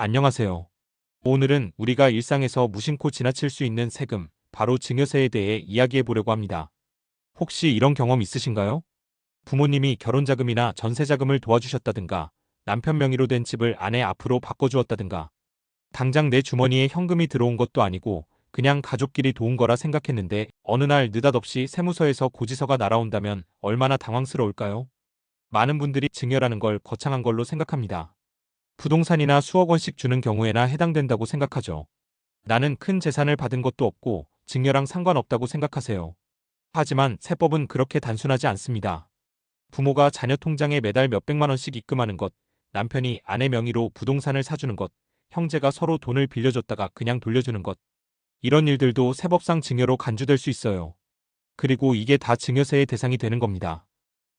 안녕하세요. 오늘은 우리가 일상에서 무심코 지나칠 수 있는 세금, 바로 증여세에 대해 이야기해 보려고 합니다. 혹시 이런 경험 있으신가요? 부모님이 결혼자금이나 전세자금을 도와주셨다든가, 남편 명의로 된 집을 아내 앞으로 바꿔주었다든가, 당장 내 주머니에 현금이 들어온 것도 아니고 그냥 가족끼리 도운 거라 생각했는데 어느 날 느닷없이 세무서에서 고지서가 날아온다면 얼마나 당황스러울까요? 많은 분들이 증여라는 걸 거창한 걸로 생각합니다. 부동산이나 수억 원씩 주는 경우에나 해당된다고 생각하죠. 나는 큰 재산을 받은 것도 없고 증여랑 상관없다고 생각하세요. 하지만 세법은 그렇게 단순하지 않습니다. 부모가 자녀 통장에 매달 몇백만 원씩 입금하는 것, 남편이 아내 명의로 부동산을 사주는 것, 형제가 서로 돈을 빌려줬다가 그냥 돌려주는 것. 이런 일들도 세법상 증여로 간주될 수 있어요. 그리고 이게 다 증여세의 대상이 되는 겁니다.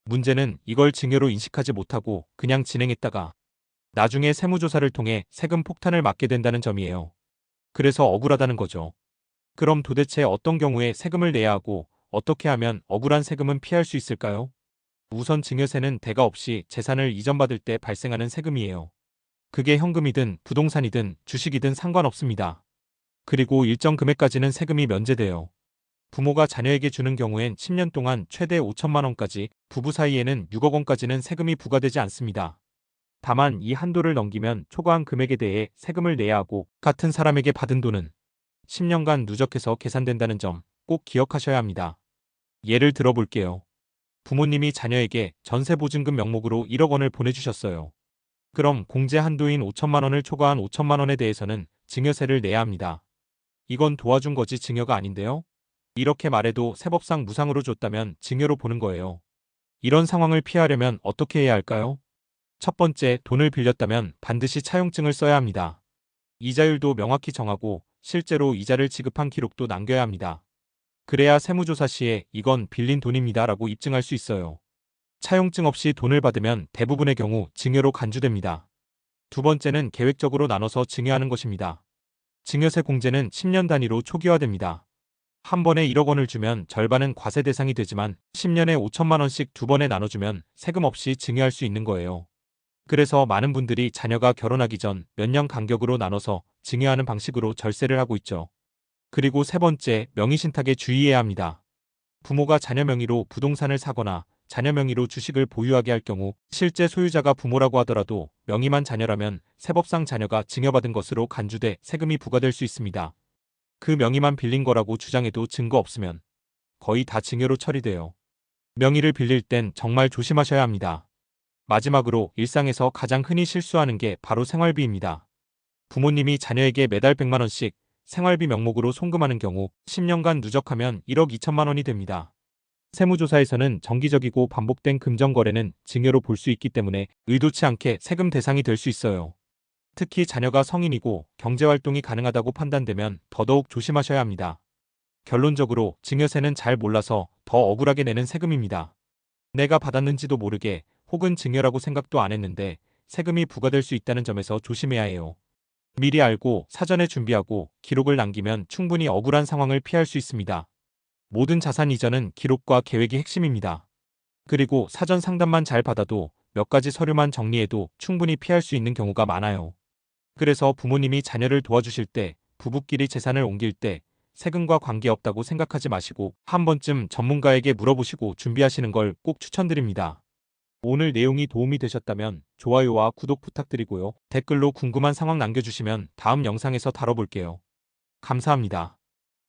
문제는 이걸 증여로 인식하지 못하고 그냥 진행했다가 나중에 세무조사를 통해 세금 폭탄을 맞게 된다는 점이에요. 그래서 억울하다는 거죠. 그럼 도대체 어떤 경우에 세금을 내야 하고 어떻게 하면 억울한 세금은 피할 수 있을까요? 우선 증여세는 대가 없이 재산을 이전받을 때 발생하는 세금이에요. 그게 현금이든 부동산이든 주식이든 상관없습니다. 그리고 일정 금액까지는 세금이 면제돼요. 부모가 자녀에게 주는 경우엔 10년 동안 최대 5천만 원까지, 부부 사이에는 6억 원까지는 세금이 부과되지 않습니다. 다만 이 한도를 넘기면 초과한 금액에 대해 세금을 내야 하고 같은 사람에게 받은 돈은 10년간 누적해서 계산된다는 점 꼭 기억하셔야 합니다. 예를 들어 볼게요. 부모님이 자녀에게 전세보증금 명목으로 1억 원을 보내주셨어요. 그럼 공제 한도인 5천만 원을 초과한 5천만 원에 대해서는 증여세를 내야 합니다. 이건 도와준 거지 증여가 아닌데요? 이렇게 말해도 세법상 무상으로 줬다면 증여로 보는 거예요. 이런 상황을 피하려면 어떻게 해야 할까요? 첫 번째, 돈을 빌렸다면 반드시 차용증을 써야 합니다. 이자율도 명확히 정하고 실제로 이자를 지급한 기록도 남겨야 합니다. 그래야 세무조사 시에 이건 빌린 돈입니다 라고 입증할 수 있어요. 차용증 없이 돈을 받으면 대부분의 경우 증여로 간주됩니다. 두 번째는 계획적으로 나눠서 증여하는 것입니다. 증여세 공제는 10년 단위로 초기화됩니다. 한 번에 1억 원을 주면 절반은 과세 대상이 되지만 10년에 5천만 원씩 두 번에 나눠주면 세금 없이 증여할 수 있는 거예요. 그래서 많은 분들이 자녀가 결혼하기 전 몇 년 간격으로 나눠서 증여하는 방식으로 절세를 하고 있죠. 그리고 세 번째, 명의신탁에 주의해야 합니다. 부모가 자녀 명의로 부동산을 사거나 자녀 명의로 주식을 보유하게 할 경우 실제 소유자가 부모라고 하더라도 명의만 자녀라면 세법상 자녀가 증여받은 것으로 간주돼 세금이 부과될 수 있습니다. 그 명의만 빌린 거라고 주장해도 증거 없으면 거의 다 증여로 처리돼요. 명의를 빌릴 땐 정말 조심하셔야 합니다. 마지막으로 일상에서 가장 흔히 실수하는 게 바로 생활비입니다. 부모님이 자녀에게 매달 100만 원씩 생활비 명목으로 송금하는 경우 10년간 누적하면 1억 2천만 원이 됩니다. 세무조사에서는 정기적이고 반복된 금전거래는 증여로 볼 수 있기 때문에 의도치 않게 세금 대상이 될 수 있어요. 특히 자녀가 성인이고 경제활동이 가능하다고 판단되면 더더욱 조심하셔야 합니다. 결론적으로 증여세는 잘 몰라서 더 억울하게 내는 세금입니다. 내가 받았는지도 모르게 혹은 증여라고 생각도 안 했는데 세금이 부과될 수 있다는 점에서 조심해야 해요. 미리 알고 사전에 준비하고 기록을 남기면 충분히 억울한 상황을 피할 수 있습니다. 모든 자산 이전은 기록과 계획이 핵심입니다. 그리고 사전 상담만 잘 받아도 몇 가지 서류만 정리해도 충분히 피할 수 있는 경우가 많아요. 그래서 부모님이 자녀를 도와주실 때, 부부끼리 재산을 옮길 때 세금과 관계없다고 생각하지 마시고 한 번쯤 전문가에게 물어보시고 준비하시는 걸 꼭 추천드립니다. 오늘 내용이 도움이 되셨다면 좋아요와 구독 부탁드리고요. 댓글로 궁금한 상황 남겨주시면 다음 영상에서 다뤄볼게요. 감사합니다.